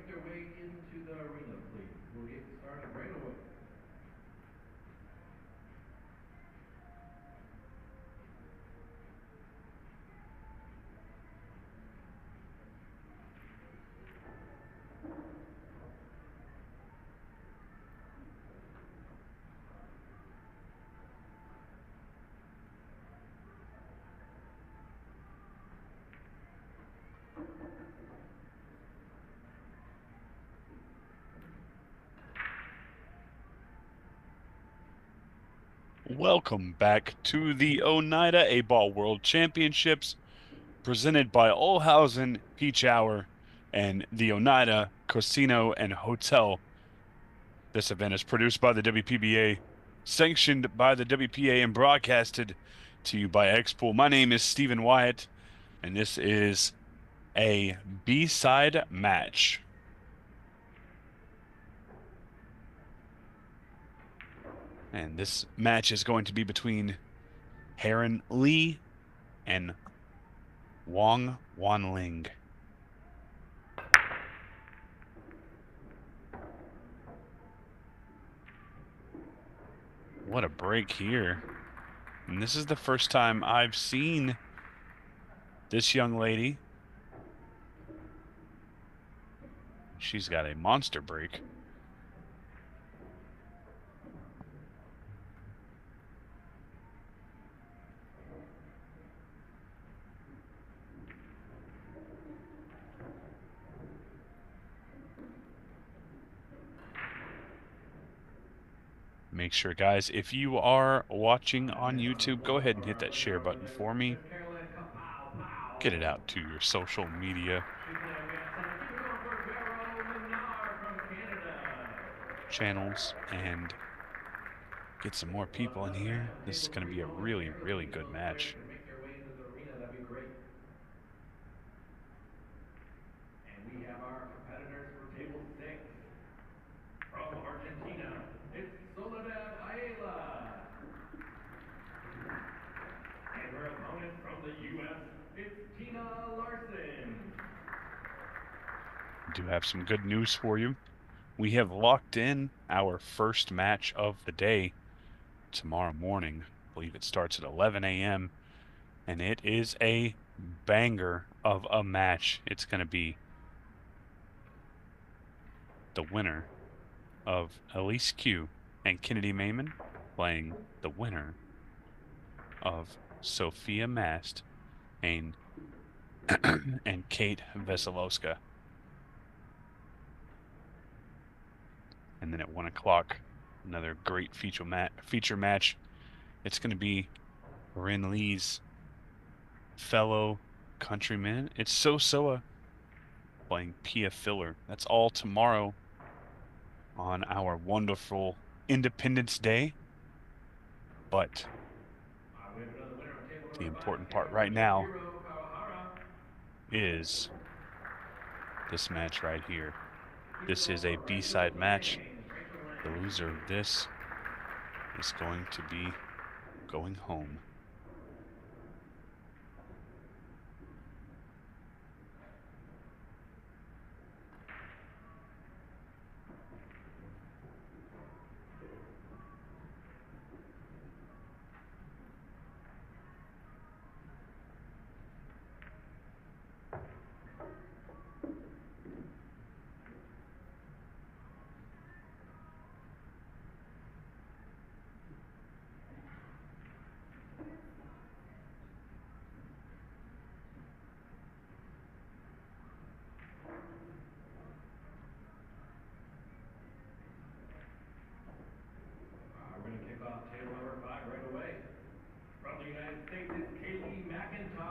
their way into the arena, please. We'll get started right away. Welcome back to the ONEIDA A-Ball World Championships, presented by Olhausen Peach Hour and the ONEIDA Casino and Hotel. This event is produced by the WPBA, sanctioned by the WPA, and broadcasted to you by X-Pool. My name is Stephen Wyatt, and this is a B-side match. And this match is going to be between Harin Lee and Wang-Ling. What a break here. And this is the first time I've seen this young lady. She's got a monster break. Make sure, guys, if you are watching on YouTube, go ahead and hit that share button for me. Get it out to your social media channels and get some more people in here. This is going to be a really, really good match. And we have our competitors for table 6. From Argentina, it's Soledad Ayala. And her opponent from the U.S., it's Tina Larson. I do have some good news for you. We have locked in our first match of the day tomorrow morning. I believe it starts at 11 a.m. and it is a banger of a match. It's going to be the winner of Elise Q and Kennedy Mayman playing the winner of Sophia Mast and Kate Veselowska. And then at 1 o'clock, another great feature match. It's going to be Rin Lee's fellow countryman. It's Soa playing Pia Filler. That's all tomorrow on our wonderful Independence Day. But the important part right now is this match right here. This is a B-side match. The loser of this is going to be going home.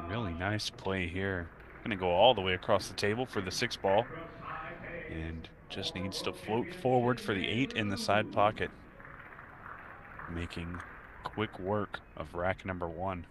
Really nice play here. Gonna go all the way across the table for the 6 ball. And just needs to float forward for the 8 in the side pocket. Making quick work of rack number 1.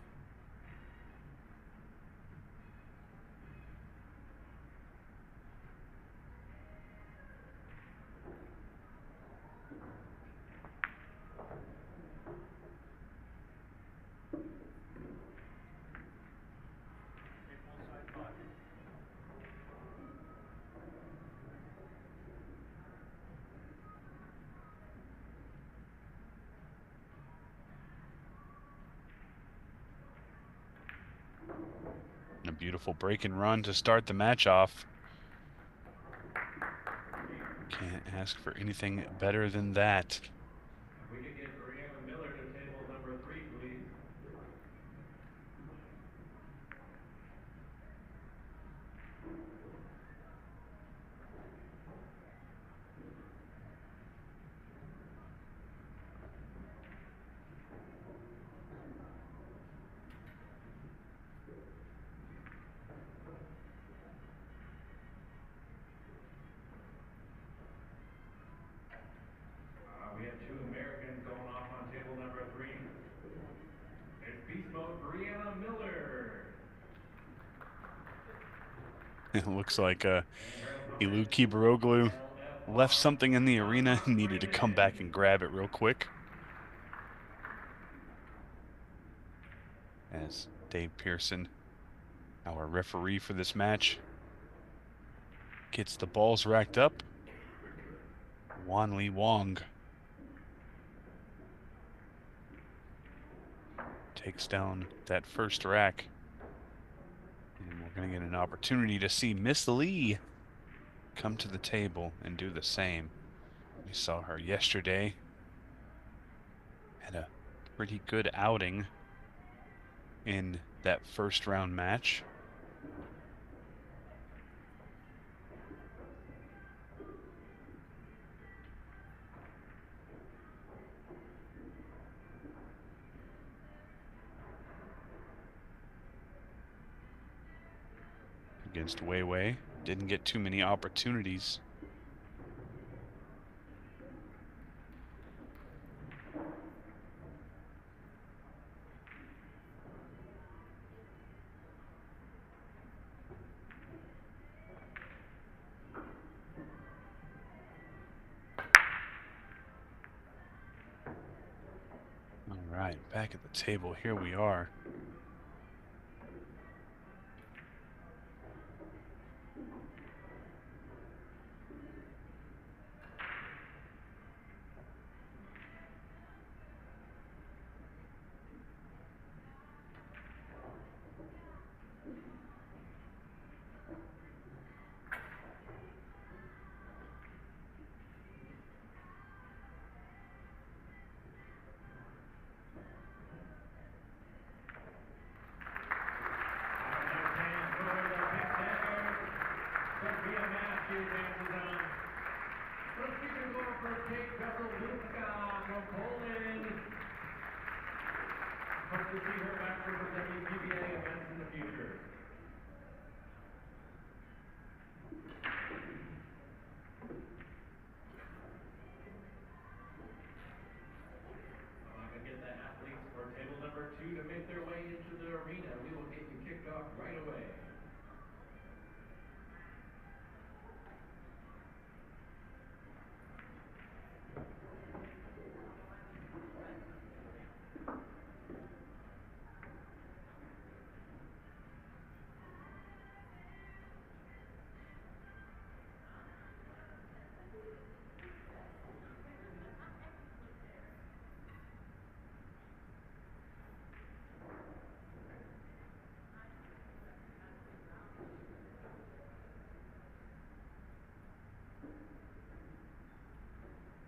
beautiful break and run to start the match off. Can't ask for anything better than that. If we could get Brianna Miller to table number 3, please. We have 2 Americans going off on table number 3. It's Beast Mode Brianna Miller. It looks like Ilu Kibaroglu left something in the arena and needed to come back and grab it real quick. As Dave Pearson, our referee for this match, gets the balls racked up. Wang-Ling Wang takes down that first rack. And we're going to get an opportunity to see Miss Lee come to the table and do the same. We saw her yesterday. Had a pretty good outing in that first round match. Against Wei Wei. Didn't get too many opportunities. All right, back at the table, here we are. Hope to see her back for the WPBA events in the future. I'm going to get the athletes for table number 2 to make their way into the arena. We will get you kicked off right away.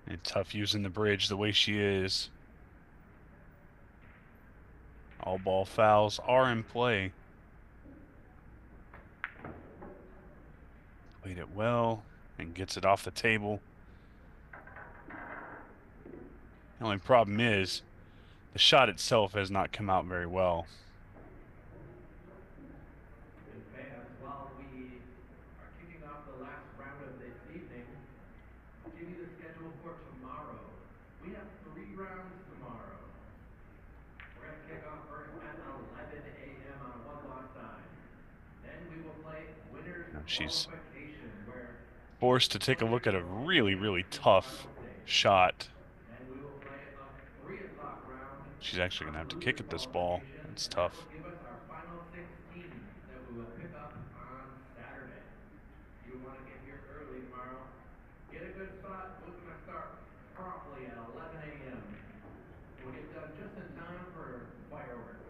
And tough using the bridge the way she is. All ball fouls are in play. Played it well and gets it off the table. The only problem is the shot itself has not come out very well. Fans, while we are kicking off the last round of this evening, I'll give you the schedule for tomorrow. We have 3 rounds tomorrow. We're going to kick off first at 11 a.m. on one loss side. Then we will play winners She's qualification, where forced to take a look at a really, really tough shot. and we will play a 3 o'clock round. She's actually going to have to kick at this ball. It's tough. Give us our final 16 that we will pick up on Saturday. You want to get here early tomorrow. Get a good spot. We're going to start promptly at 11 a.m. We'll get done just in time for fireworks.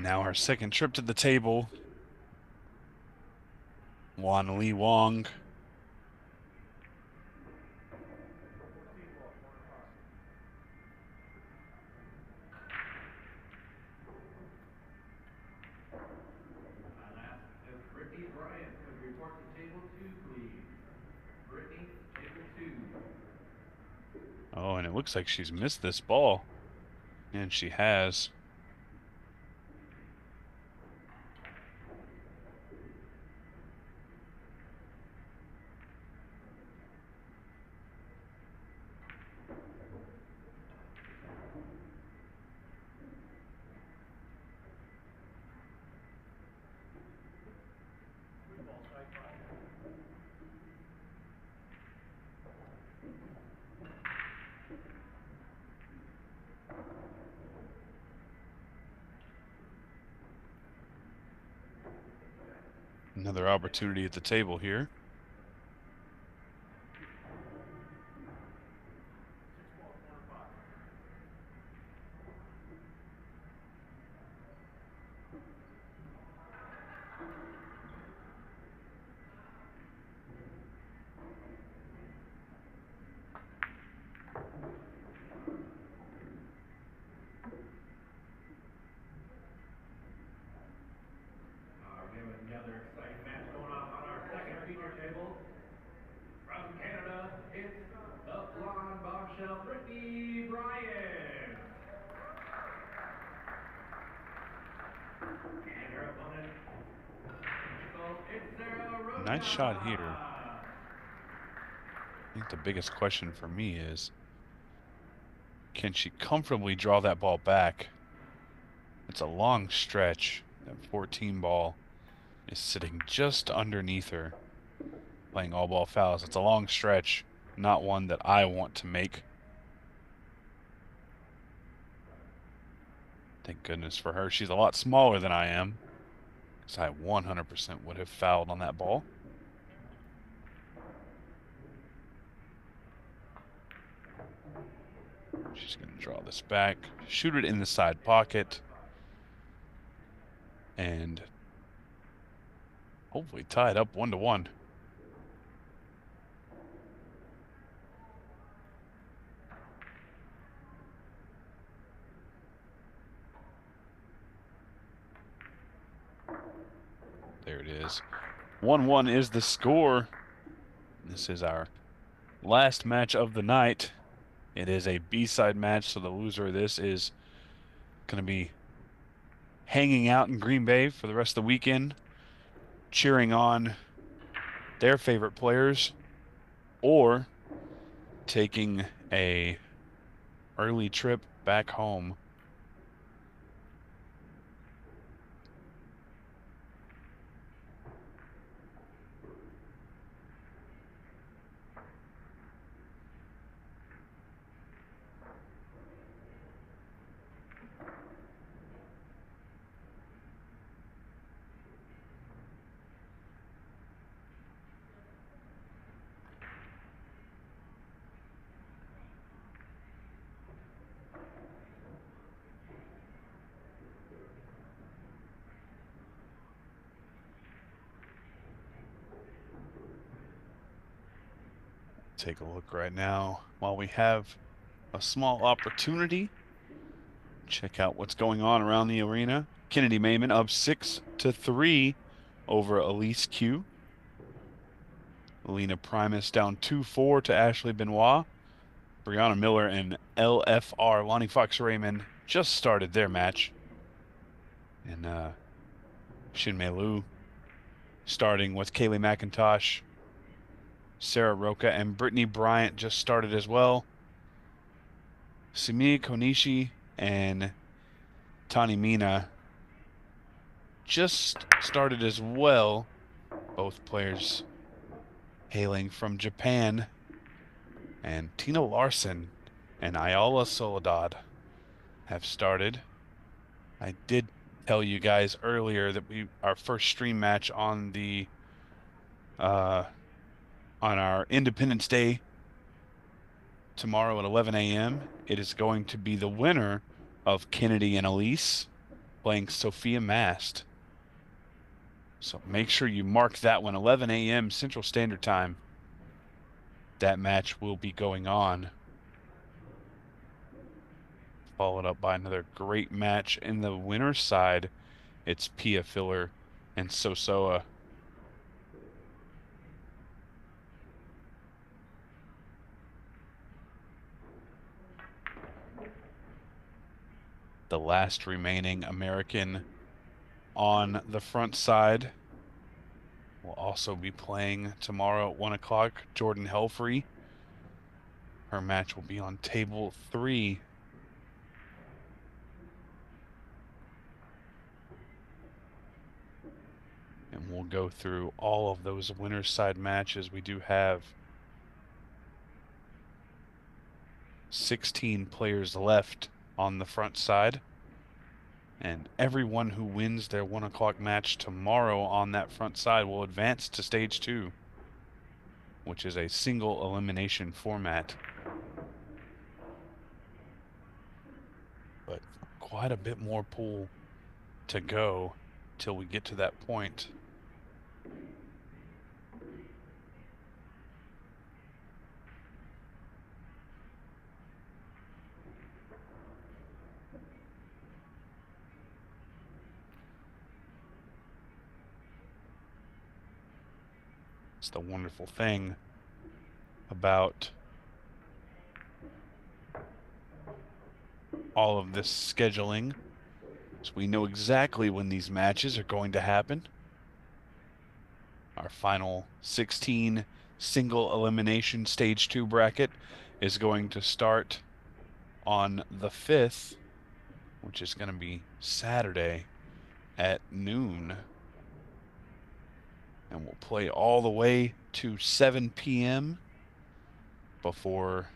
Now our second trip to the table. Wang-Ling Wang. Brittany Bryant could report to table 2, please. Brittany, table 2. Oh, and it looks like she's missed this ball. And she has. Another opportunity at the table here. We have another exciting match going on our second feature table. From Canada, it's the blonde bombshell, Brittany Bryant. And her opponent, it's Sarah Rosa. Nice shot here. I think the biggest question for me is, can she comfortably draw that ball back? It's a long stretch. That 14 ball is sitting just underneath her, playing all ball fouls. It's a long stretch, not one that I want to make. Thank goodness for her. She's a lot smaller than I am, because I 100% would have fouled on that ball. She's going to draw this back, shoot it in the side pocket, and hopefully tie it up 1-1. There it is. 1-1 is the score. This is our last match of the night. It is a B-side match, so the loser of this is going to be hanging out in Green Bay for the rest of the weekend, cheering on their favorite players, or taking a early trip back home. Take a look right now while we have a small opportunity. Check out what's going on around the arena. Kennedy Mayman up 6-3 over Elise Q. Alina Primus down 2-4 to Ashley Benoit. Brianna Miller and LFR, Lonnie Fox Raymond, just started their match. And Shinmei Liu starting with Kaylee McIntosh. Sarah Roca and Brittany Bryant just started as well. Sumi Konishi and Tani Mina just started as well. Both players hailing from Japan. And Tina Larson and Ayala Soledad have started. I did tell you guys earlier that our first stream match on the on our Independence Day tomorrow at 11 a.m. It is going to be the winner of Kennedy and Elise playing Sophia Mast. So make sure you mark that one, 11 a.m. Central Standard Time. That match will be going on. Followed up by another great match in the winner's side. It's Pia Filler and Sosoa. The last remaining American on the front side will also be playing tomorrow at 1 o'clock. Jordan Helfrey. Her match will be on table 3. And we'll go through all of those winner's side matches. We do have 16 players left on the front side. And everyone who wins their 1 o'clock match tomorrow on that front side will advance to stage 2, which is a single elimination format. But quite a bit more pool to go till we get to that point. It's the wonderful thing about all of this scheduling. So we know exactly when these matches are going to happen. Our final 16 single elimination stage 2 bracket is going to start on the 5th, which is going to be Saturday at noon. And we'll play all the way to 7 p.m. before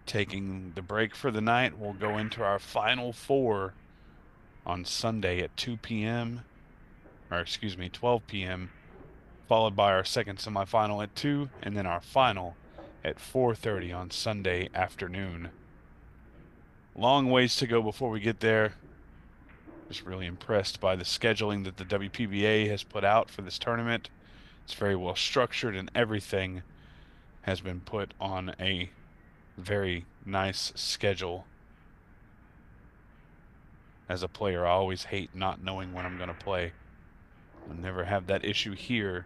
taking the break for the night. We'll go into our final 4 on Sunday at 2 p.m. or excuse me, 12 p.m. followed by our second semifinal at 2, and then our final at 4:30 on Sunday afternoon. Long ways to go before we get there. Just really impressed by the scheduling that the WPBA has put out for this tournament. It's very well structured, and everything has been put on a very nice schedule. As a player, I always hate not knowing when I'm going to play. I'll never have that issue here.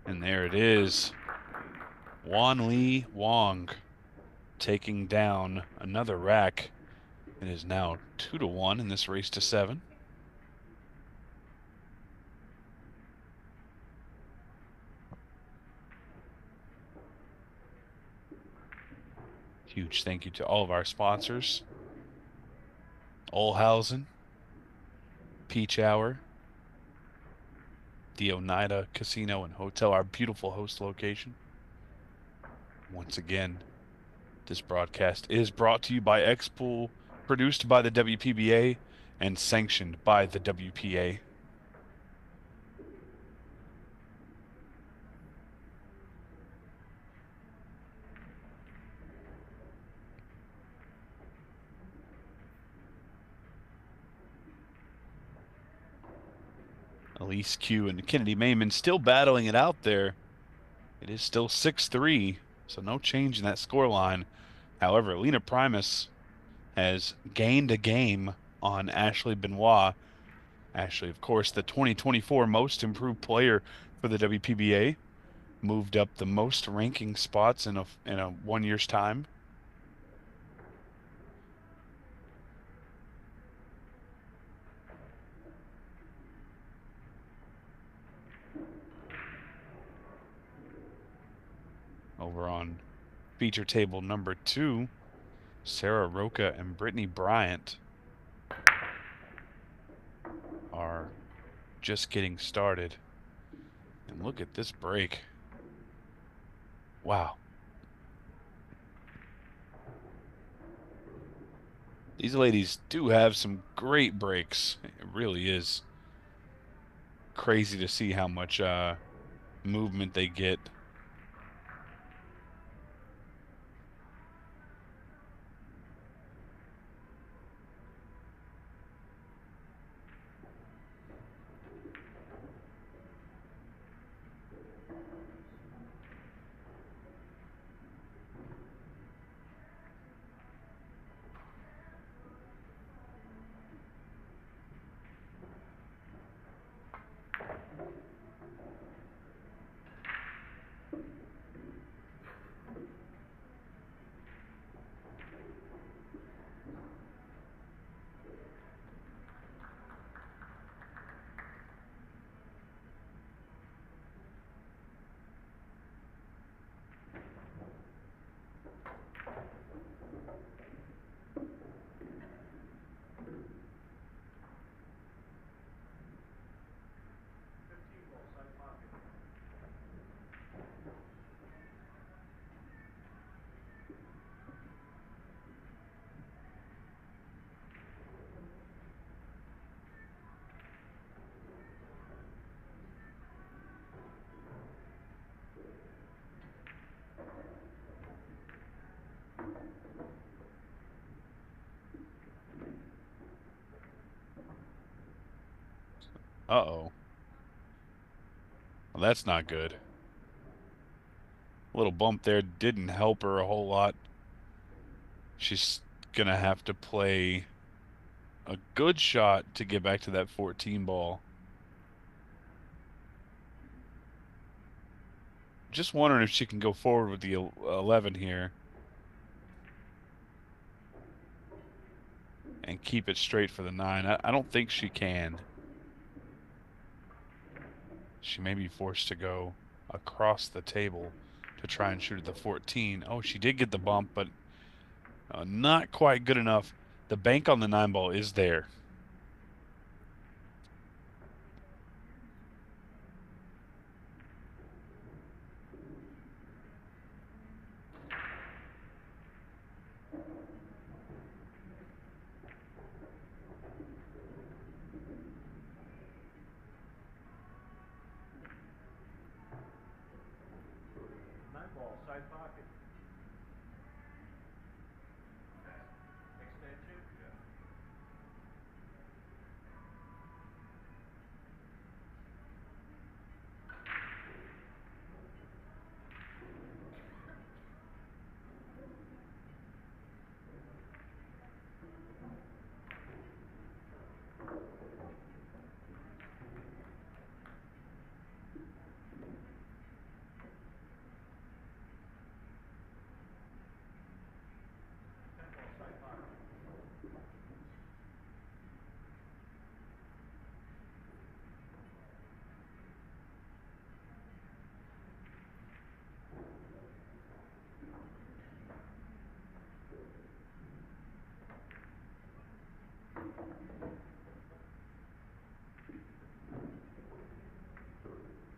And there it is. Wang-Ling Wang taking down another rack. It is now 2-1 in this race to 7. Huge thank you to all of our sponsors. Olhausen, Peach Hour, the ONEIDA Casino and Hotel, our beautiful host location. Once again, this broadcast is brought to you by X-Pool, produced by the WPBA, and sanctioned by the WPA. Elise Q and Kennedy Mayman still battling it out there. It is still 6-3, so no change in that scoreline. However, Lena Primus has gained a game on Ashley Benoit. Ashley, of course, the 2024 most improved player for the WPBA, moved up the most ranking spots in a 1 year's time. Over on feature table number 2, Sarah Roca and Brittany Bryant are just getting started. And look at this break. Wow. These ladies do have some great breaks. It really is crazy to see how much movement they get. Uh-oh. Well, that's not good. A little bump there didn't help her a whole lot. She's gonna have to play a good shot to get back to that 14 ball. Just wondering if she can go forward with the 11 here and keep it straight for the 9. I don't think she can. She may be forced to go across the table to try and shoot at the 14. Oh, she did get the bump, but not quite good enough. The bank on the 9 ball is there.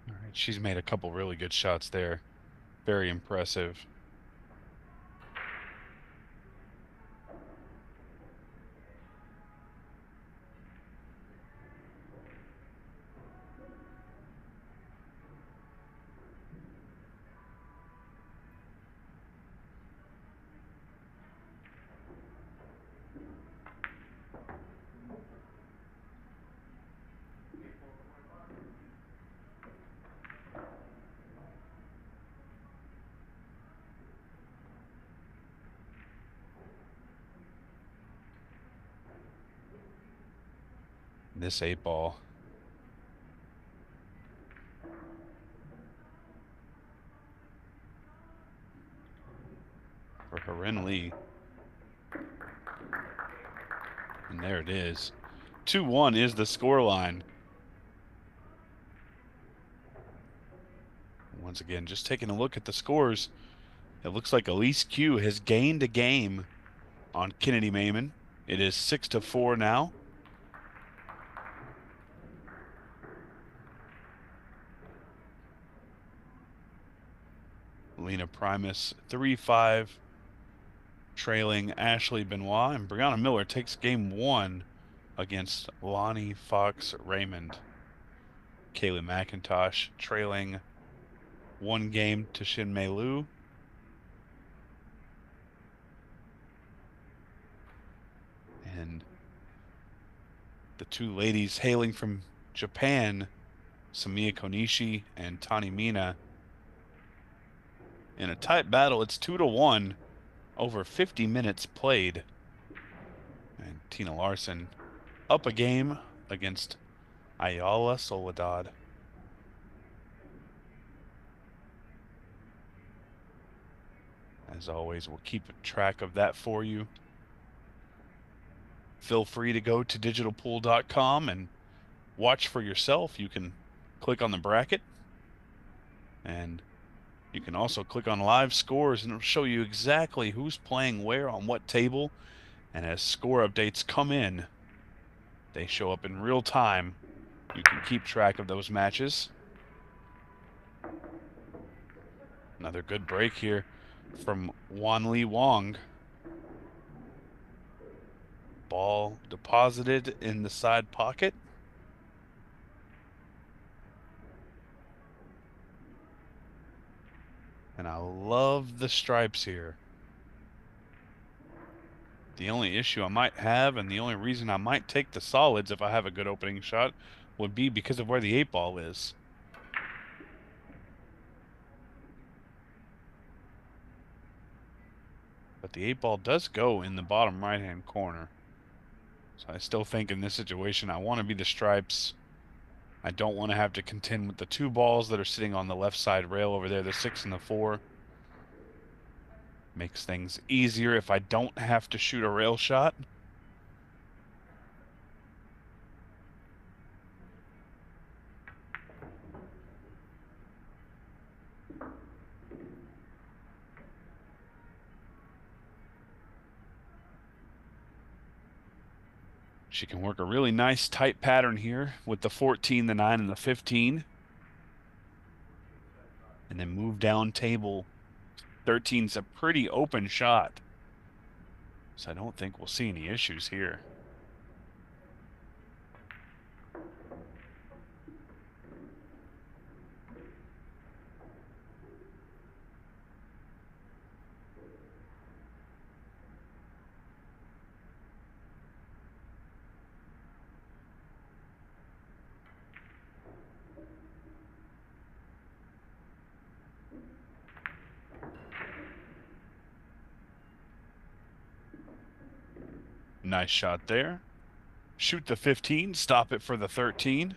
All right, she's made a couple really good shots there. Very impressive. This 8 ball. For Harin Lee. And there it is. 2-1 is the scoreline. Once again, just taking a look at the scores. It looks like Elise Q has gained a game on Kennedy Mayman. It is 6-4 now. Lena Primus 3-5, trailing Ashley Benoit, and Brianna Miller takes game 1 against Lonnie Fox Raymond. Kaylee McIntosh trailing 1 game to Shin Mei Lu. And the 2 ladies hailing from Japan, Samiya Konishi and Tani Mina, in a tight battle. It's 2-1, over 50 minutes played. And Tina Larson up a game against Ayala Soledad. As always, we'll keep track of that for you. Feel free to go to digitalpool.com and watch for yourself. You can click on the bracket, and you can also click on live scores, and it'll show you exactly who's playing where on what table. And as score updates come in, they show up in real time. You can keep track of those matches. Another good break here from Wang-Ling Wang. Ball deposited in the side pocket. And I love the stripes here. The only issue I might have, and the only reason I might take the solids if I have a good opening shot, would be because of where the 8-ball is. But the 8-ball does go in the bottom right-hand corner. So I still think in this situation I want to be the stripes. I don't want to have to contend with the 2 balls that are sitting on the left side rail over there, the 6 and the 4. Makes things easier if I don't have to shoot a rail shot. She can work a really nice tight pattern here with the 14, the 9, and the 15. And then move down table. 13's a pretty open shot. So I don't think we'll see any issues here. Nice shot there. Shoot the 15, stop it for the 13.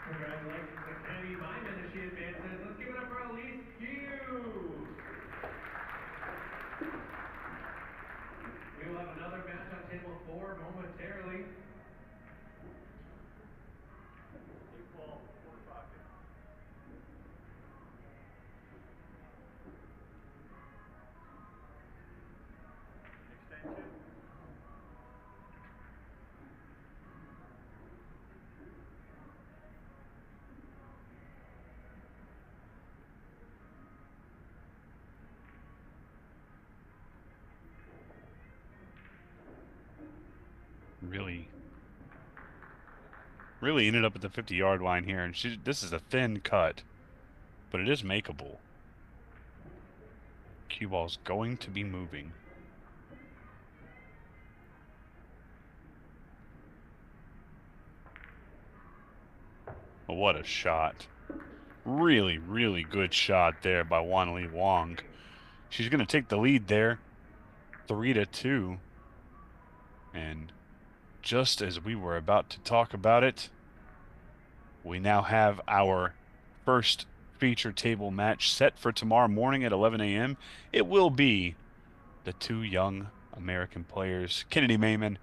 Congratulations to Kennedy Myman as she advances. Let's give it up for Elise Q. We will have another match on table 4 momentarily. Ball, 4-5. really ended up at the 50-yard line here, and this is a thin cut, but it is makeable. Cue ball's going to be moving. Oh, what a shot. Really, really good shot there by Wang-Ling Wang. She's going to take the lead there, 3-2. And just as we were about to talk about it, we now have our first feature table match set for tomorrow morning at 11 a.m. It will be the two young American players, Kennedy Mayman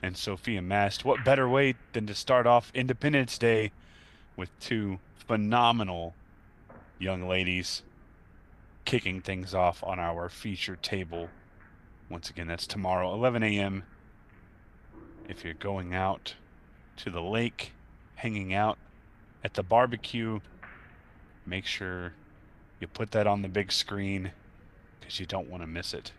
and Sophia Mast. What better way than to start off Independence Day with two phenomenal young ladies kicking things off on our feature table. Once again, that's tomorrow, 11 a.m. If you're going out to the lake, hanging out at the barbecue, make sure you put that on the big screen because you don't want to miss it.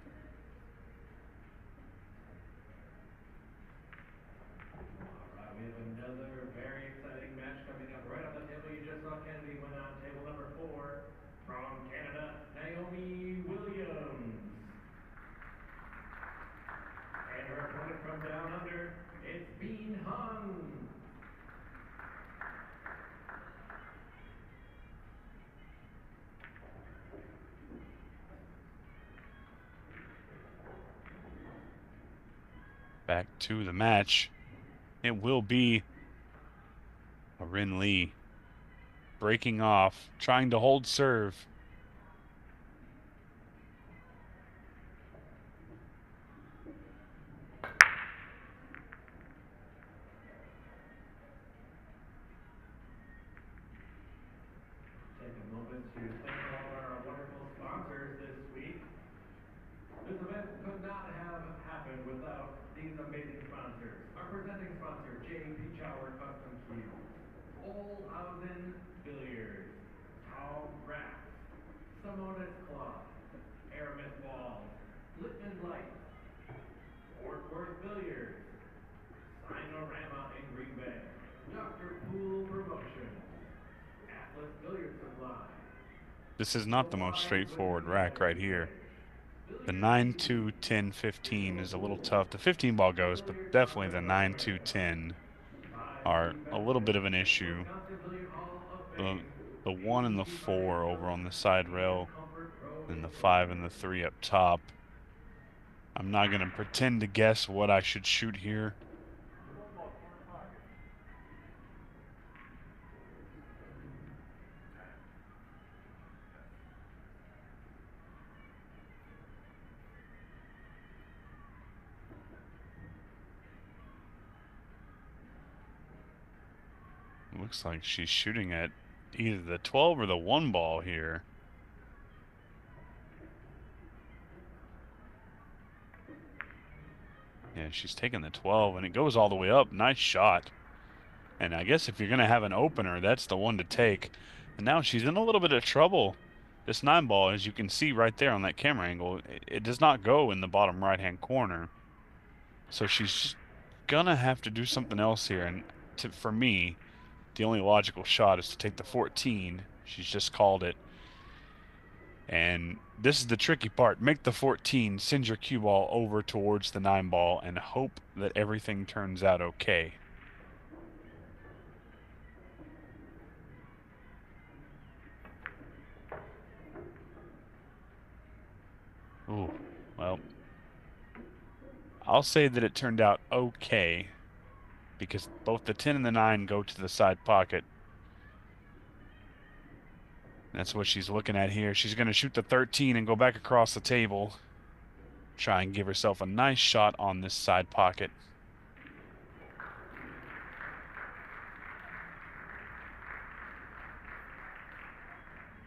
All right, we have another very exciting match coming up right on the table. You just saw Kennedy win on table number 4 from Canada, Naomi Williams. And her opponent from down under, it's Bean Hung. Back to the match. It will be Harin Lee breaking off, trying to hold serve. Take a moment to thank all of our wonderful sponsors this week. This event could not have happened without these amazing sponsors. Our presenting sponsor, J.P. Chower Custom Cubes, Olhausen Billiards, Tall Grass, Simonis Cloth, Aramith Walls, Littman Lights, Fort Worth Billiards, Sinorama in Green Bay, Dr. Pool Promotions, Atlas Billiard Supply. This is not the most straightforward rack right here. The 9, 2, 10, 15 is a little tough. The 15 ball goes, but definitely the 9, 2, 10 are a little bit of an issue. The 1 and the 4 over on the side rail, and the 5 and the 3 up top. I'm not going to pretend to guess what I should shoot here. Looks like she's shooting at either the 12 or the 1 ball here. Yeah, she's taking the 12, and it goes all the way up. Nice shot. And I guess if you're going to have an opener, that's the one to take. And now she's in a little bit of trouble. This 9 ball, as you can see right there on that camera angle, it does not go in the bottom right-hand corner. So she's going to have to do something else here. And for me, the only logical shot is to take the 14. She's just called it. And this is the tricky part. Make the 14, send your cue ball over towards the 9 ball, and hope that everything turns out okay. Ooh, well, I'll say that it turned out okay, because both the 10 and the 9 go to the side pocket. That's what she's looking at here. She's going to shoot the 13 and go back across the table. Try and give herself a nice shot on this side pocket.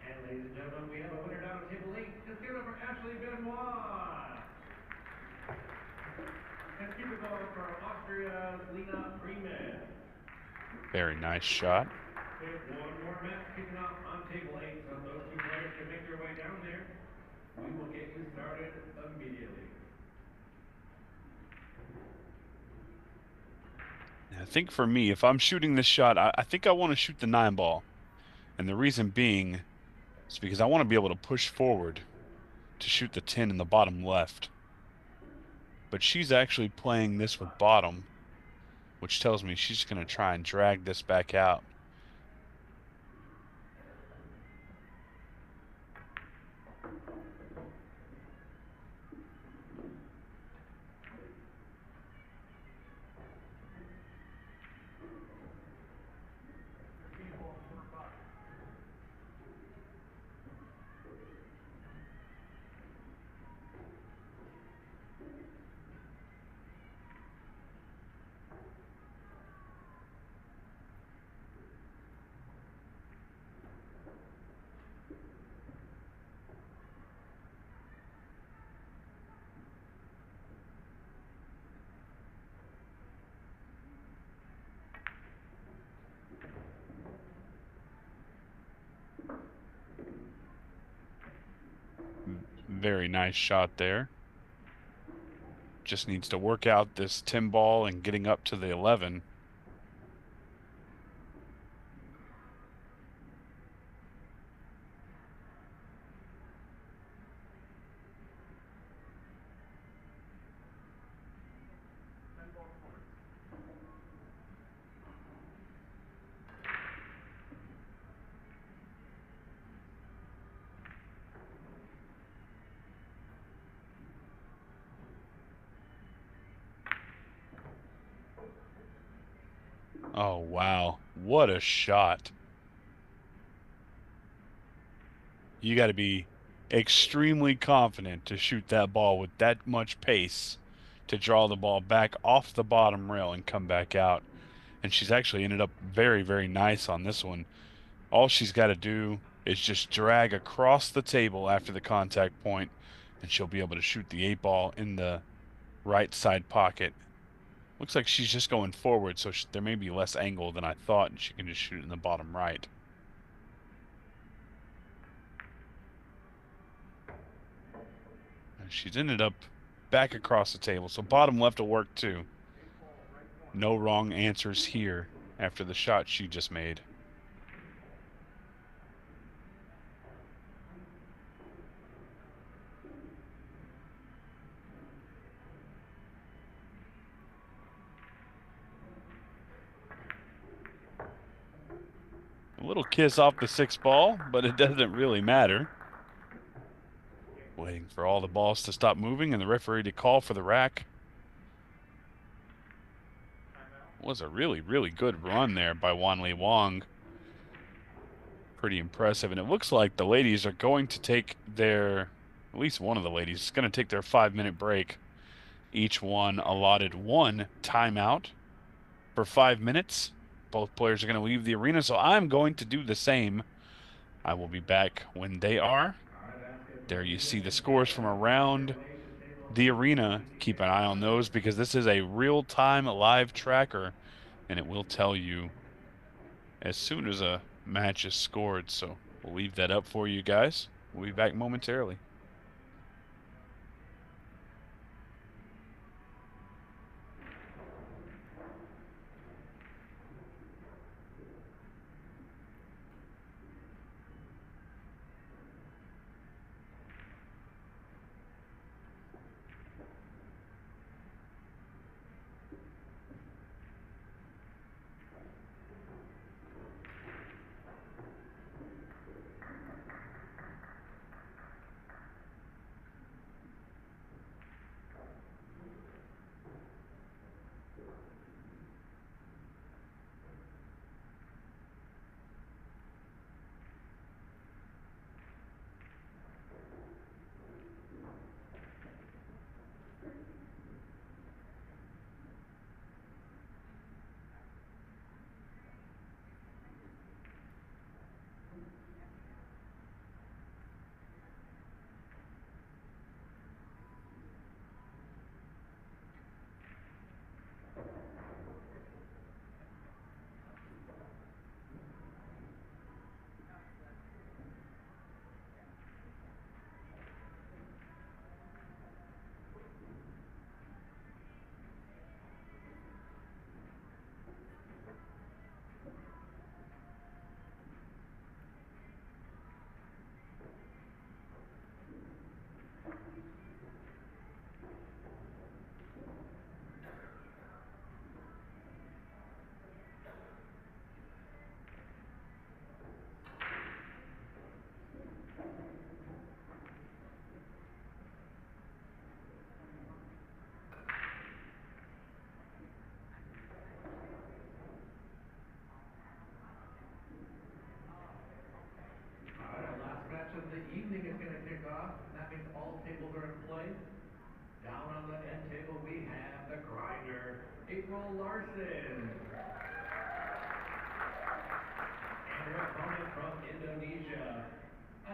And ladies and gentlemen, we have a winner down at table 8. Let's give it up for Ashley Benoit. And keep it going for Austria's Lena Freeman. Very nice shot. We have one more match kicking off on table 8, so those two players can make their way down there. We will get you started immediately. I think for me, if I'm shooting this shot, I think I want to shoot the 9 ball. And the reason being is because I want to be able to push forward to shoot the 10 in the bottom left. But she's actually playing this with bottom, which tells me she's going to try and drag this back out. Very nice shot there. Just needs to work out this 10 ball and getting up to the 11. Oh, wow. What a shot. You got to be extremely confident to shoot that ball with that much pace to draw the ball back off the bottom rail and come back out. And she's actually ended up very, very nice on this one. All she's got to do is just drag across the table after the contact point, and she'll be able to shoot the 8 ball in the right side pocket. Looks like she's just going forward, so there may be less angle than I thought, and she can just shoot it in the bottom right. And she's ended up back across the table, so bottom left will work too. No wrong answers here after the shot she just made. A little kiss off the 6 ball, but it doesn't really matter. Waiting for all the balls to stop moving and the referee to call for the rack. Was a really, really good run there by Wang-Ling Wang. Pretty impressive. And it looks like the ladies are going to take their, at least one of the ladies is going to take their 5-minute break. Each one allotted 1 timeout for 5 minutes. Both players are going to leave the arena, so I'm going to do the same. I will be back when they are. There you see the scores from around the arena. Keep an eye on those because this is a real-time live tracker, and it will tell you as soon as a match is scored. So we'll leave that up for you guys. We'll be back momentarily.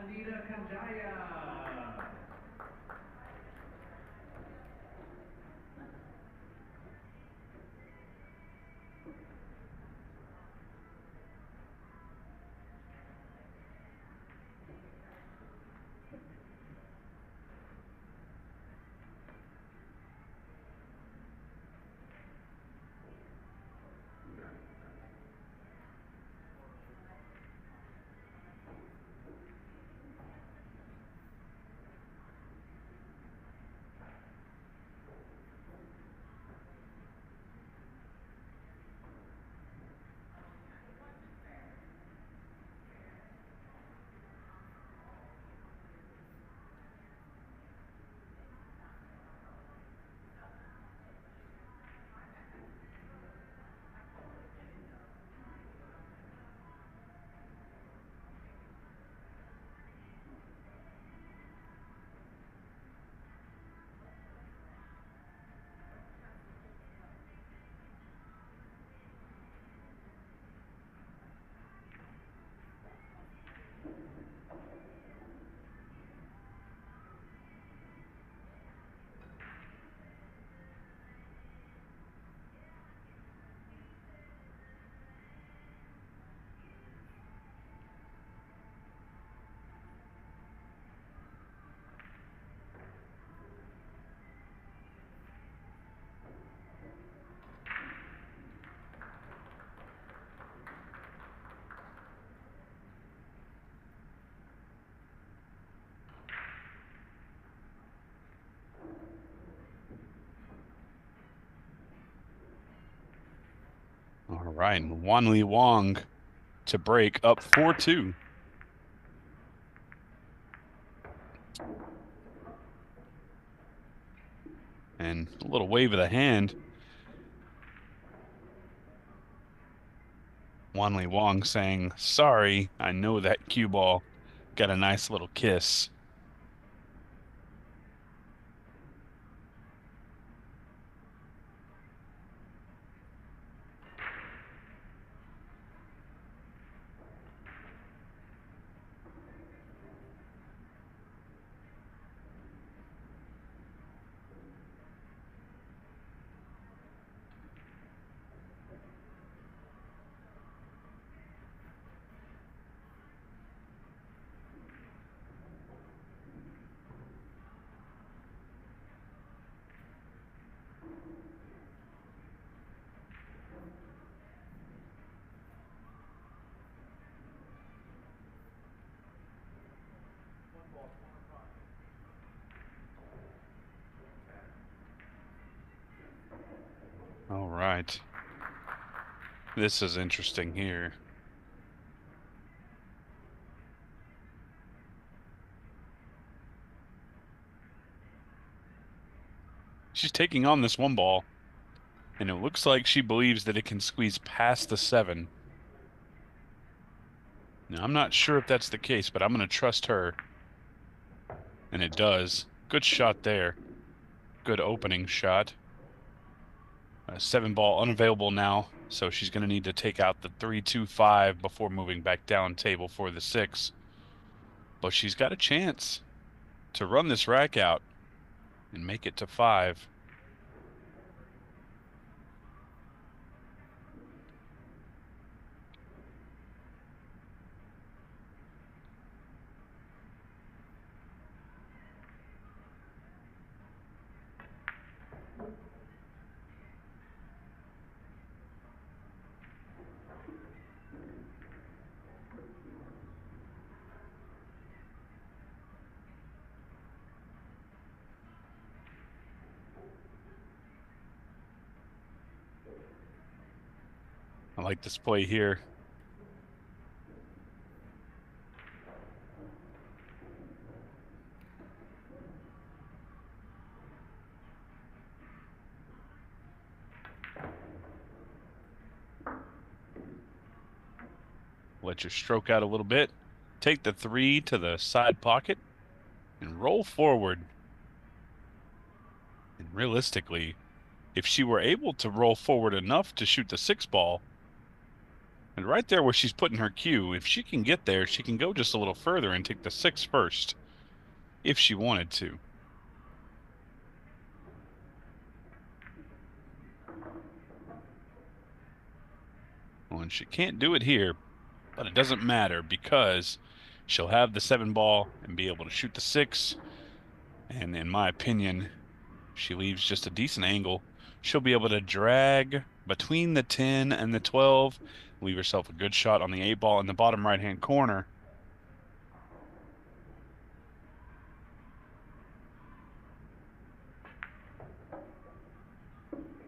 Anita Kanjaya. All right, Wanli Wang to break up 4-2. And a little wave of the hand. Wanli Wang saying, sorry, I know that cue ball. Got a nice little kiss. All right. This is interesting here. She's taking on this one ball, and it looks like she believes that it can squeeze past the 7. Now, I'm not sure if that's the case, but I'm going to trust her. And it does. Good shot there. Good opening shot. 7 ball unavailable now, so she's going to need to take out the 3-2-5 before moving back down table for the 6. But she's got a chance to run this rack out and make it to 5. I like this play here. Let your stroke out a little bit. Take the 3 to the side pocket and roll forward. And realistically, if she were able to roll forward enough to shoot the 6 ball, And right there where she's putting her cue, if she can get there, she can go just a little further and take the 6 first, if she wanted to. Well, and she can't do it here, but it doesn't matter because she'll have the 7 ball and be able to shoot the 6. And in my opinion, she leaves just a decent angle. She'll be able to drag between the 10 and the 12, leave herself a good shot on the 8 ball in the bottom right-hand corner.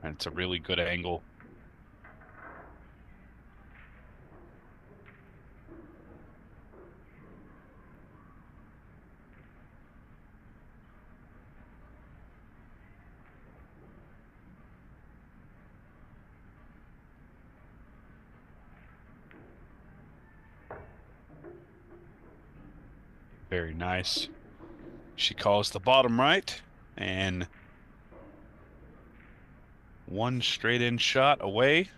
And it's a really good angle. Very nice. She calls the bottom right, and one straight-in shot away.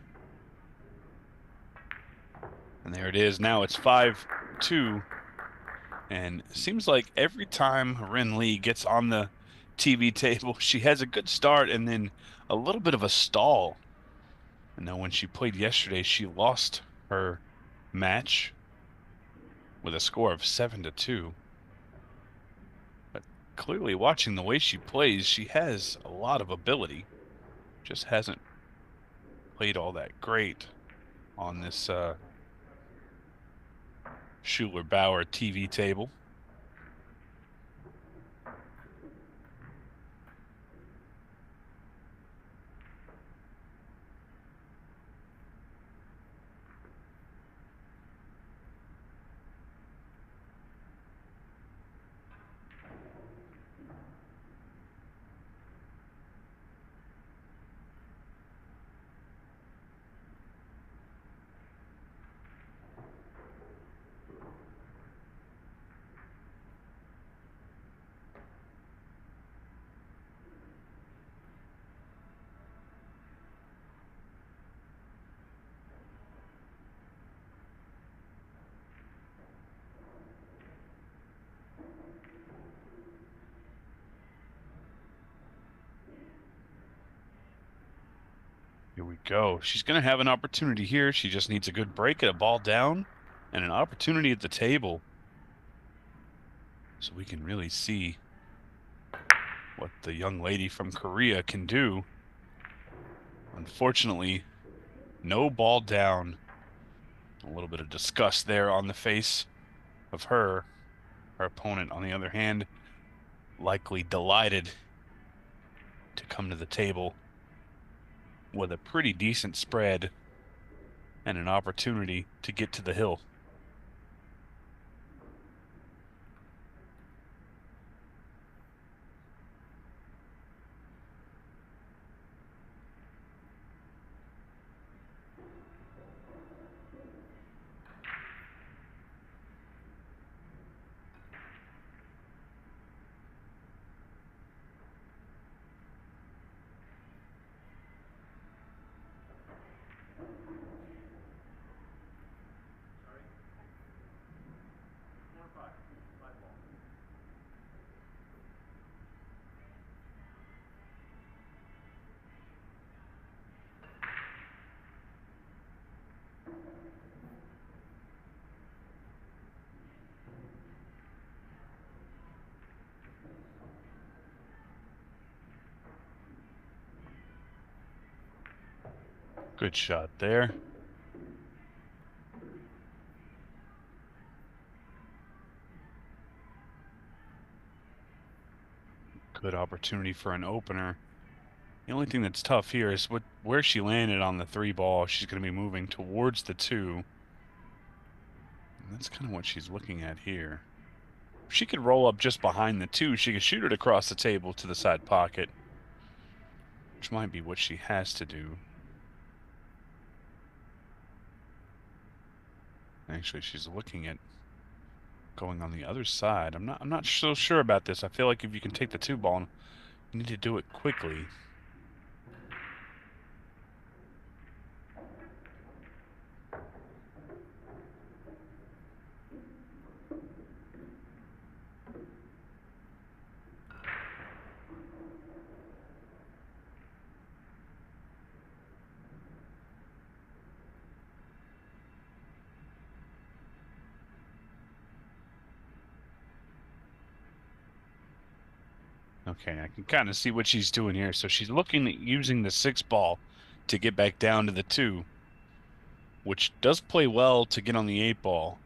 And there it is. Now it's 5-2. And it seems like every time Harin Lee gets on the TV table, she has a good start and then a little bit of a stall. And now when she played yesterday, she lost her match with a score of 7-2. But clearly, watching the way she plays, she has a lot of ability. Just hasn't played all that great on this Schuler-Bauer TV table. Here we go. She's going to have an opportunity here. She just needs a good break at a ball down and an opportunity at the table. So we can really see what the young lady from Korea can do. Unfortunately, no ball down. A little bit of disgust there on the face of her. Her opponent, on the other hand, likely delighted to come to the table with a pretty decent spread and an opportunity to get to the hill. Good shot there. Good opportunity for an opener. The only thing that's tough here is where she landed on the 3 ball. She's going to be moving towards the 2. And that's kind of what she's looking at here. If she could roll up just behind the 2, she could shoot it across the table to the side pocket, which might be what she has to do. Actually, she's looking at going on the other side. I'm not so sure about this. I feel like if you can take the 2 ball, you need to do it quickly. Okay, I can kind of see what she's doing here. So she's looking at using the 6 ball to get back down to the 2, which does play well to get on the 8 ball.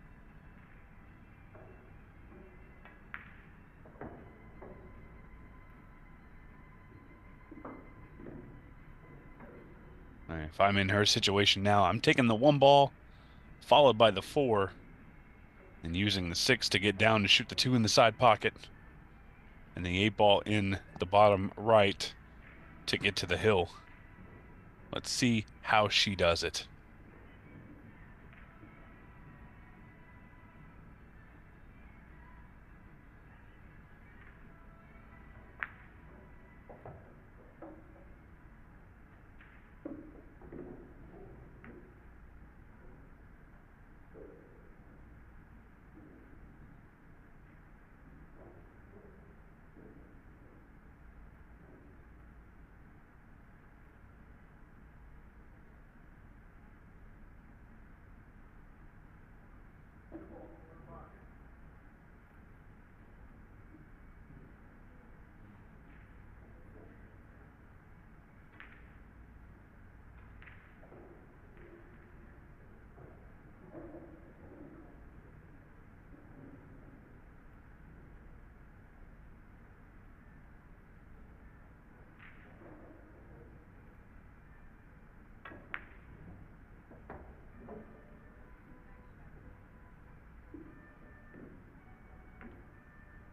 All right, if I'm in her situation now, I'm taking the 1 ball, followed by the 4, and using the 6 to get down to shoot the 2 in the side pocket, and the 8 ball in the bottom right to get to the hill. Let's see how she does it.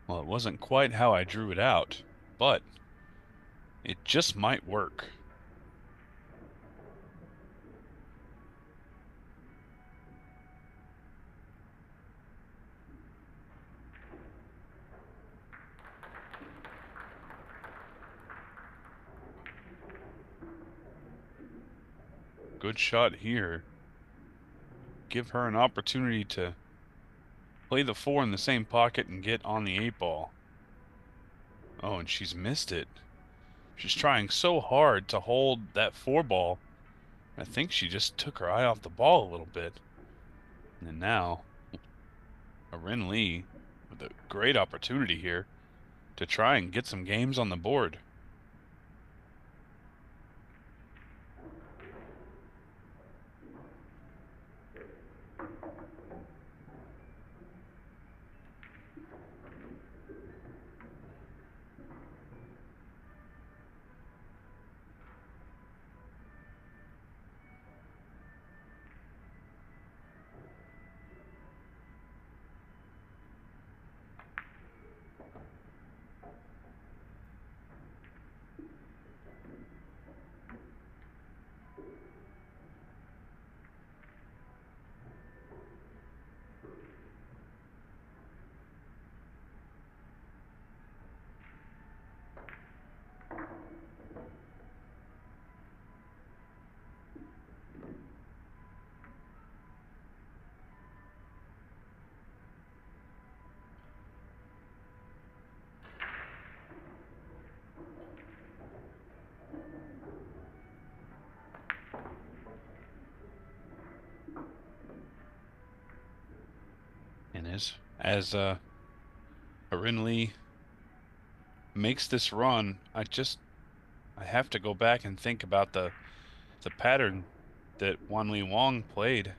Well, it wasn't quite how I drew it out, but it just might work. Good shot here. Give her an opportunity to play the 4 in the same pocket and get on the 8 ball. Oh, and she's missed it. She's trying so hard to hold that 4 ball. I think she just took her eye off the ball a little bit. And now, Harin Lee with a great opportunity here to try and get some games on the board. And as Harin Lee makes this run, I have to go back and think about the pattern that Wang played.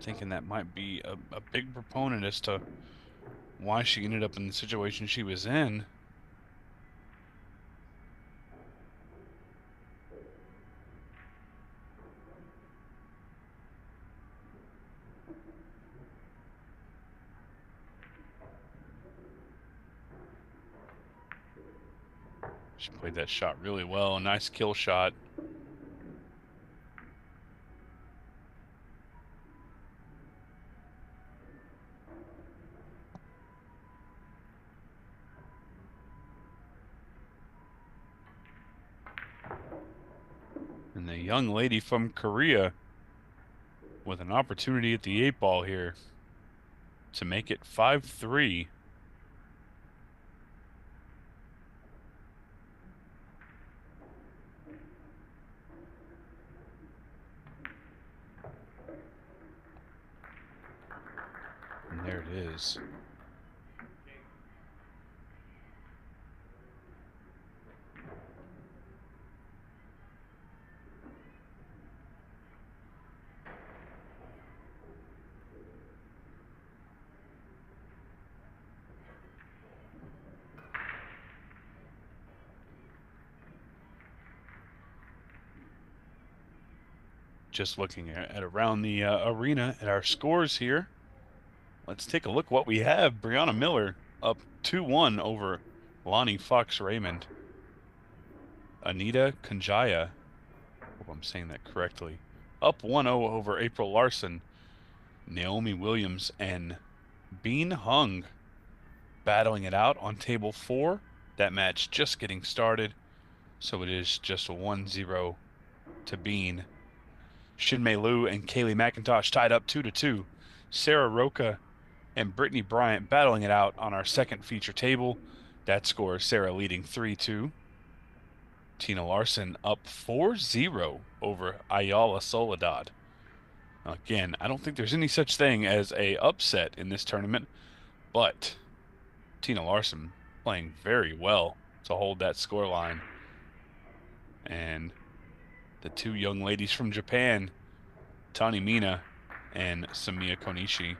Thinking that might be a big proponent as to why she ended up in the situation she was in. She played that shot really well. Nice kill shot. And the young lady from Korea with an opportunity at the 8 ball here to make it 5-3. And there it is. Just looking at around the arena at our scores here. Let's take a look what we have. Brianna Miller up 2-1 over Lonnie Fox Raymond. Anita Kanjaya, hope I'm saying that correctly, up 1-0 over April Larson. Naomi Williams and Bean Hung battling it out on table 4. That match just getting started, so it is just a 1-0 to Bean. Shinmei Liu and Kaylee McIntosh tied up 2-2. Sarah Roca and Brittany Bryant battling it out on our second feature table. That score, Sarah leading 3-2. Tina Larson up 4-0 over Ayala Soledad. Again, I don't think there's any such thing as a upset in this tournament, but Tina Larson playing very well to hold that scoreline. And the two young ladies from Japan, Tani Mina and Samiya Konishi,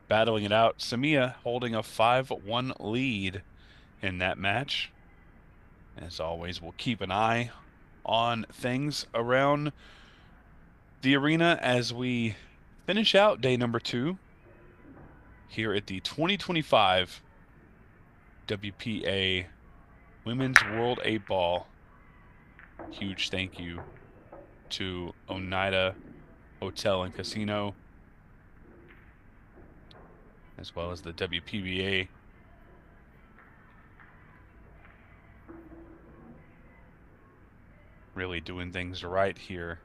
battling it out. Samiya holding a 5-1 lead in that match. As always, we'll keep an eye on things around the arena as we finish out day number 2 here at the 2025 WPA Women's World 8 Ball. Huge thank you to Oneida Hotel and Casino, as well as the WPBA. Really doing things right here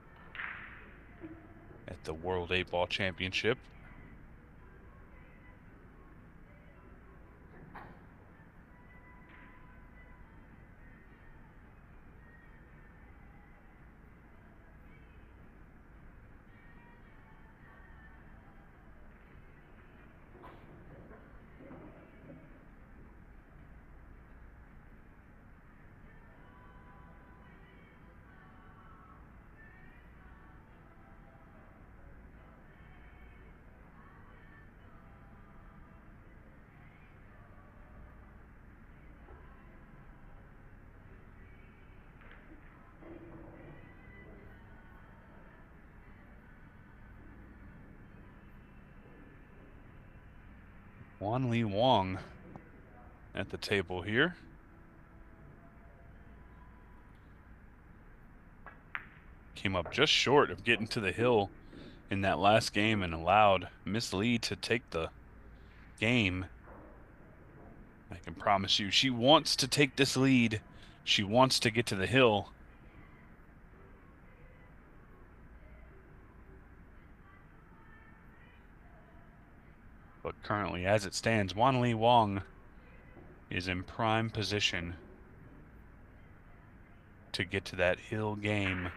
at the World 8 Ball Championship. Wang-Ling Wang at the table here. Came up just short of getting to the hill in that last game and allowed Miss Lee to take the game. I can promise you, she wants to take this lead. She wants to get to the hill. But currently, as it stands, Wang-Ling Wang is in prime position to get to that hill game.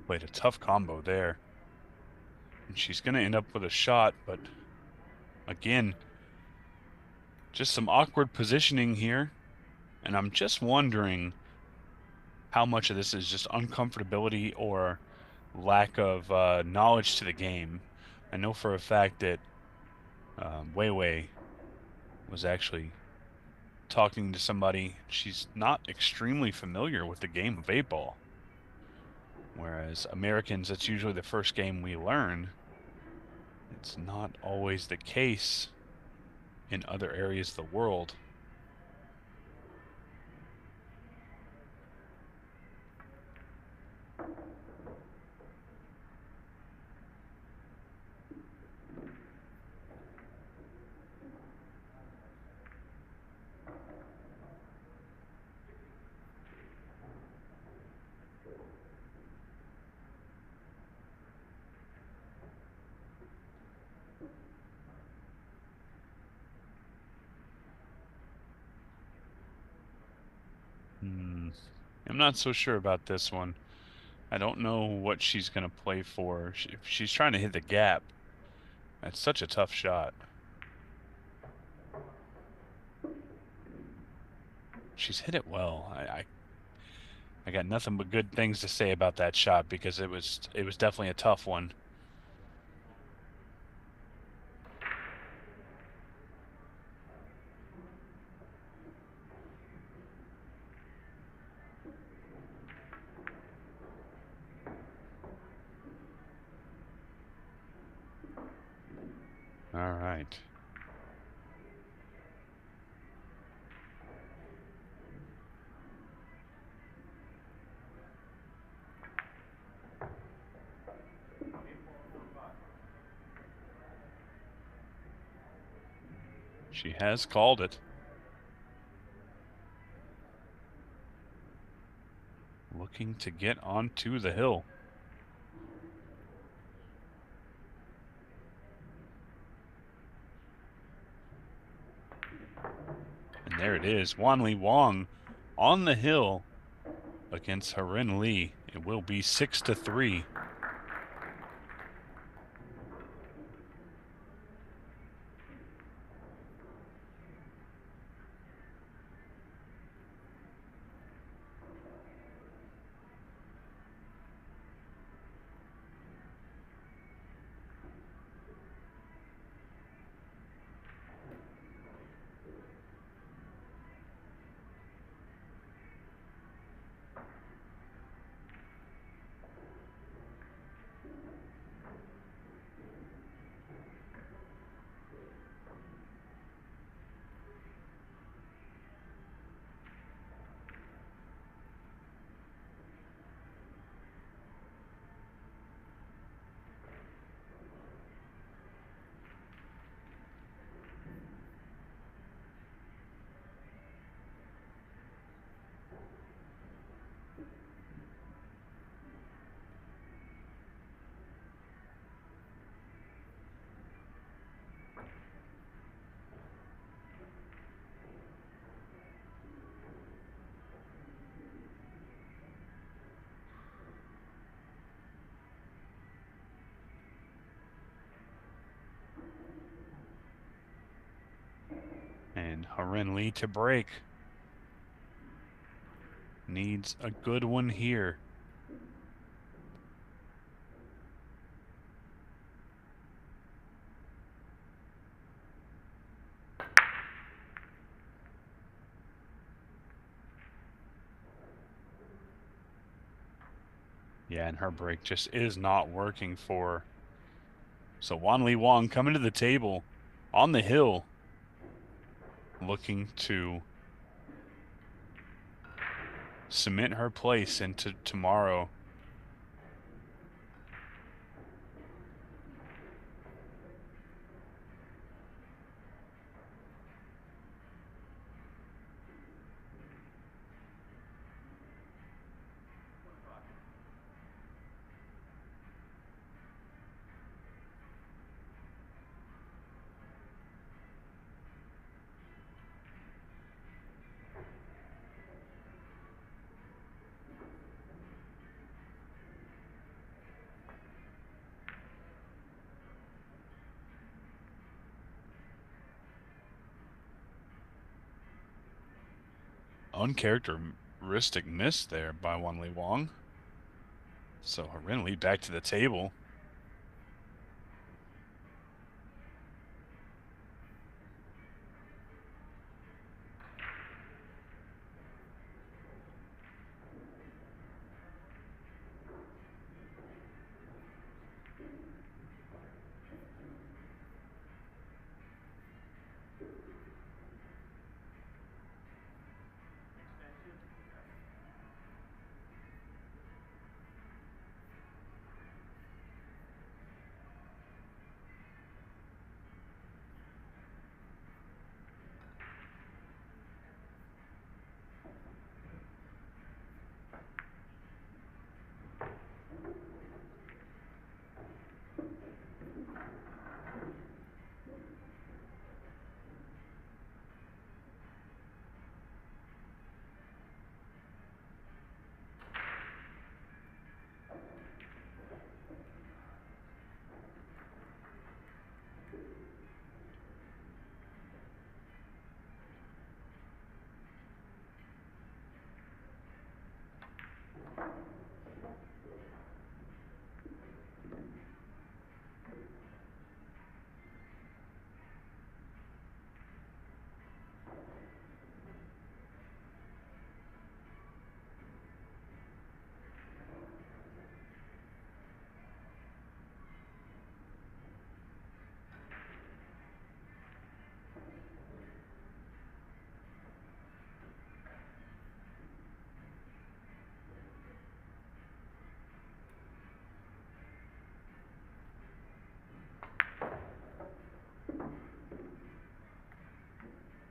Played a tough combo there. And she's going to end up with a shot, but again, just some awkward positioning here. And I'm just wondering how much of this is just uncomfortability or lack of knowledge to the game. I know for a fact that Wei Wei was actually talking to somebody. She's not extremely familiar with the game of 8-ball. Whereas Americans, that's usually the first game we learn. It's not always the case in other areas of the world. I'm not so sure about this one. I don't know what she's going to play for. She's trying to hit the gap. That's such a tough shot. She's hit it well. I got nothing but good things to say about that shot because it was definitely a tough one. All right. She has called it. Looking to get onto the hill. And there it is. Wang-Ling Wang on the hill against Harin Lee. It will be 6-3. And Harin Lee to break. Needs a good one here. Yeah, and her break just is not working for her. So Wang-Ling Wang coming to the table on the hill, looking to cement her place into tomorrow. Uncharacteristic miss there by Wang-Ling Wang. So Harin Lee back to the table.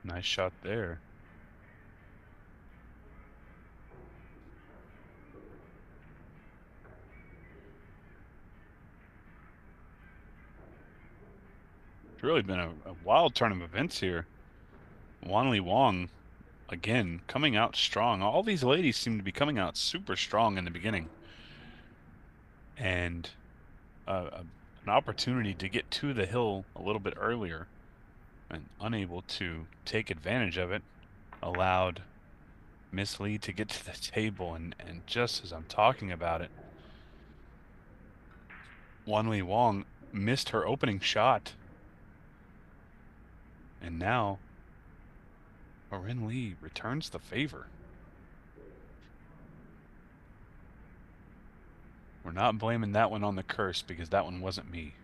Nice shot there. It's really been a wild turn of events here. Wang, again, coming out strong. All these ladies seem to be coming out super strong in the beginning. And an opportunity to get to the hill a little bit earlier and unable to take advantage of it allowed Miss Lee to get to the table. And just as I'm talking about it, Wang missed her opening shot. And now Harin Lee returns the favor. We're not blaming that one on the curse because that one wasn't me.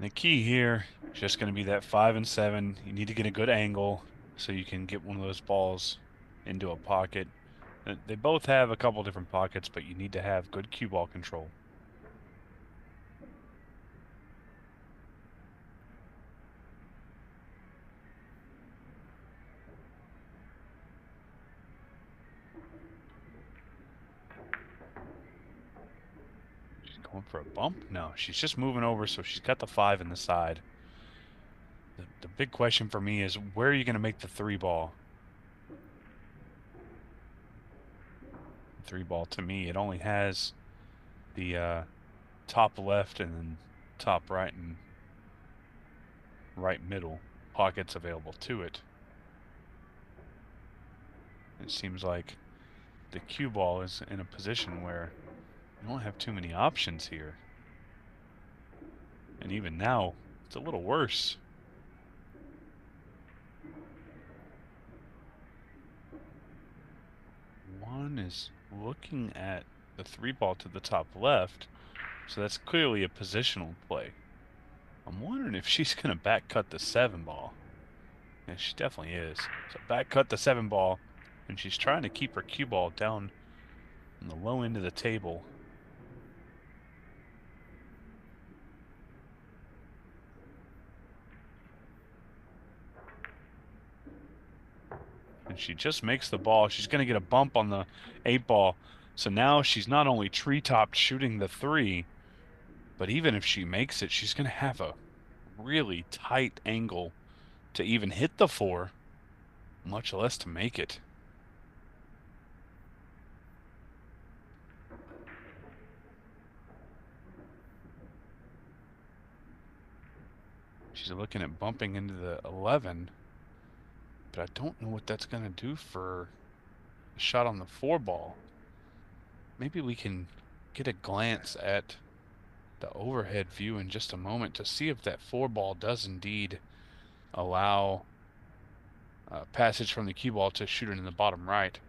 The key here is just going to be that 5 and 7. You need to get a good angle so you can get one of those balls into a pocket. They both have a couple different pockets, but you need to have good cue ball control. Going for a bump? No, she's just moving over, so she's got the 5 in the side. The big question for me is, where are you going to make the 3 ball? 3 ball, to me, it only has the top left and then top right and right middle pockets available to it. It seems like the cue ball is in a position where you don't have too many options here. And even now, it's a little worse. One is looking at the 3 ball to the top left, so that's clearly a positional play. I'm wondering if she's going to back cut the 7 ball. Yeah, she definitely is. So back cut the 7 ball, and she's trying to keep her cue ball down on the low end of the table. And she just makes the ball. She's going to get a bump on the 8 ball. So now she's not only tree-topped shooting the 3, but even if she makes it, she's going to have a really tight angle to even hit the 4, much less to make it. She's looking at bumping into the 11. But I don't know what that's going to do for a shot on the 4 ball. Maybe we can get a glance at the overhead view in just a moment to see if that 4 ball does indeed allow passage from the cue ball to shoot it in the bottom right.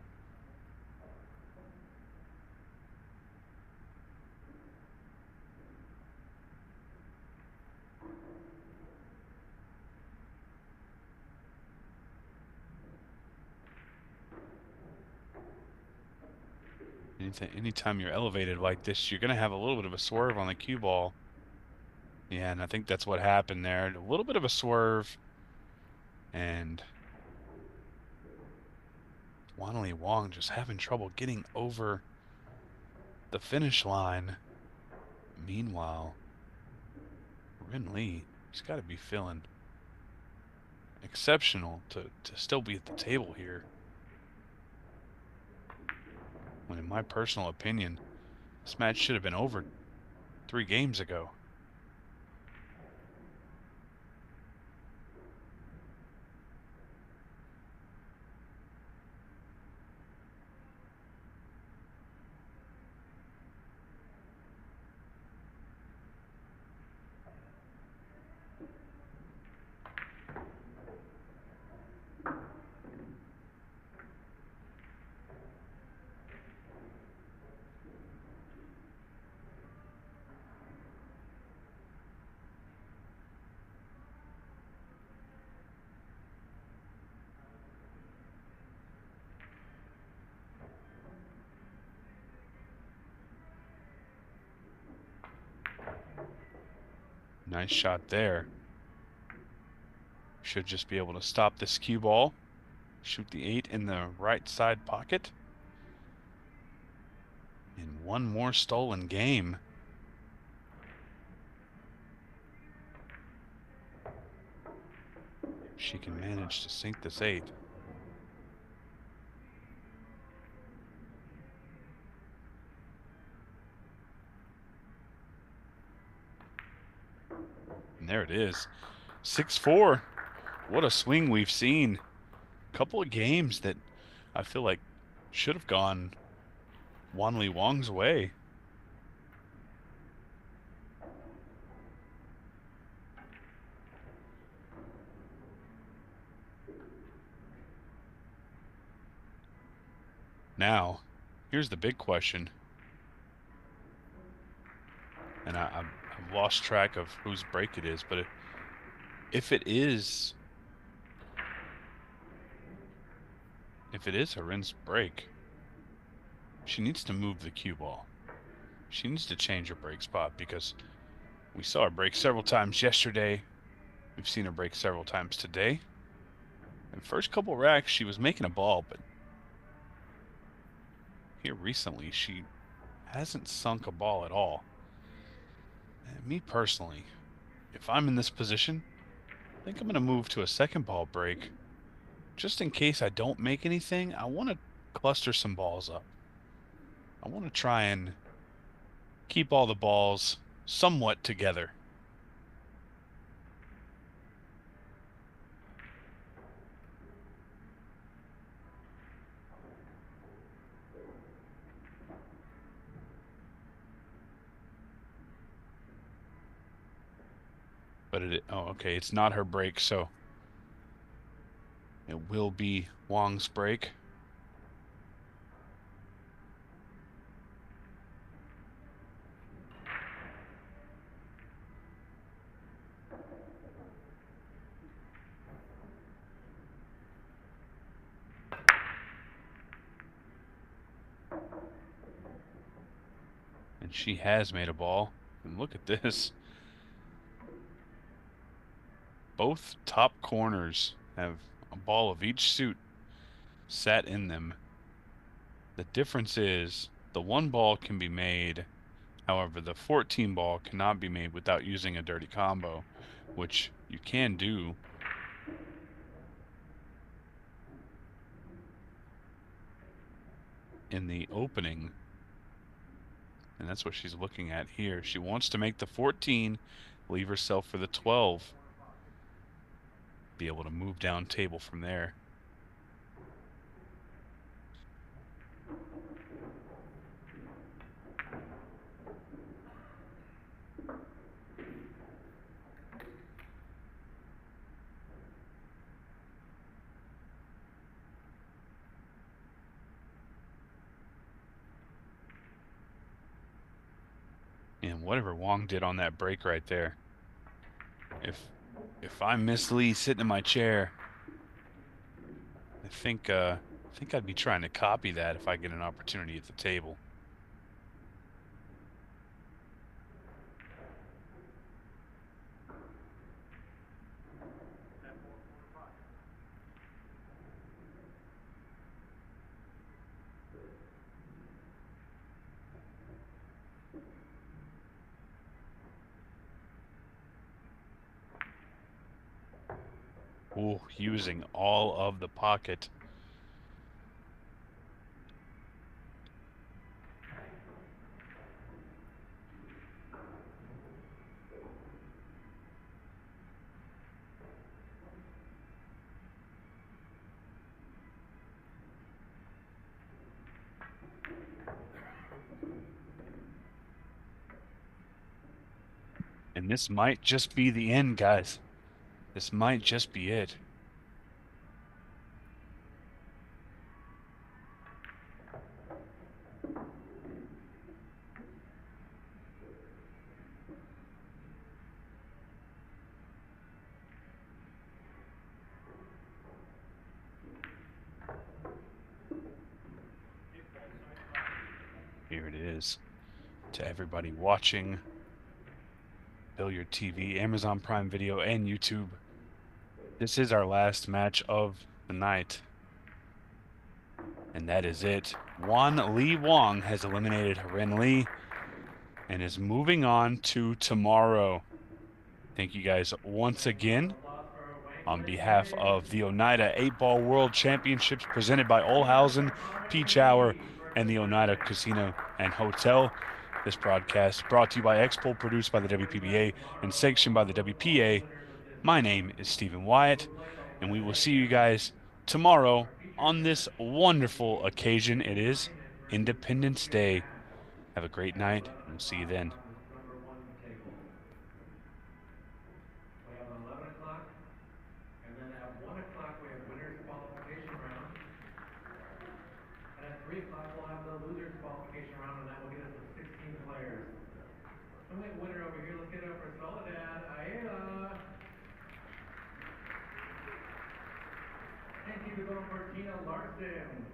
Anytime you're elevated like this, you're going to have a little bit of a swerve on the cue ball. Yeah, and I think that's what happened there. A little bit of a swerve. And Wang just having trouble getting over the finish line. Meanwhile, Harin Lee, he's got to be feeling exceptional to still be at the table here. When in my personal opinion, this match should have been over 3 games ago. Nice shot there. Should just be able to stop this cue ball. Shoot the 8 in the right side pocket. And one more stolen game. She can manage to sink this 8. And there it is. 6-4. What a swing we've seen. A couple of games that I feel like should have gone Wanli Wang's way. Now, here's the big question. And I've lost track of whose break it is, but if it is Harin's break, she needs to move the cue ball. She needs to change her break spot because we saw her break several times yesterday. We've seen her break several times today. And first couple racks, she was making a ball, but here recently, she hasn't sunk a ball at all. And me personally, if I'm in this position, I think I'm going to move to a second ball break. Just in case I don't make anything, I want to cluster some balls up. I want to try and keep all the balls somewhat together. But okay, it's not her break, so it will be Wang's break. And she has made a ball. And look at this. Both top corners have a ball of each suit sat in them. The difference is the one ball can be made. However, the 14 ball cannot be made without using a dirty combo, which you can do. In the opening. And that's what she's looking at here. She wants to make the 14, leave herself for the 12. Be able to move down table from there. And whatever Wang did on that break right there. If I'm Miss Lee sitting in my chair, I think I'd be trying to copy that if I get an opportunity at the table. Ooh, using all of the pocket. And this might just be the end, guys. This might just be it. Here it is. To everybody watching. Billiard TV, Amazon Prime Video, and YouTube. This is our last match of the night. And that is it. Wang-Ling Wang has eliminated Harin Lee and is moving on to tomorrow. Thank you guys once again on behalf of the ONEIDA 8-Ball World Championships presented by Olhausen, Peach Hour, and the ONEIDA Casino and Hotel. This broadcast brought to you by X-Pol, produced by the WPBA and sanctioned by the WPA. My name is Stephen Wyatt, and we will see you guys tomorrow on this wonderful occasion. It is Independence Day. Have a great night, and we'll see you then. We have an 11 o'clock, and then at 1 o'clock we have winners qualification round. And at 3 o'clock we'll have the losers qualification round, and that will get us to 16 players. And we have a winner over here. Let's get it up for Soledad Ayala. And keep it going for Tina Larson.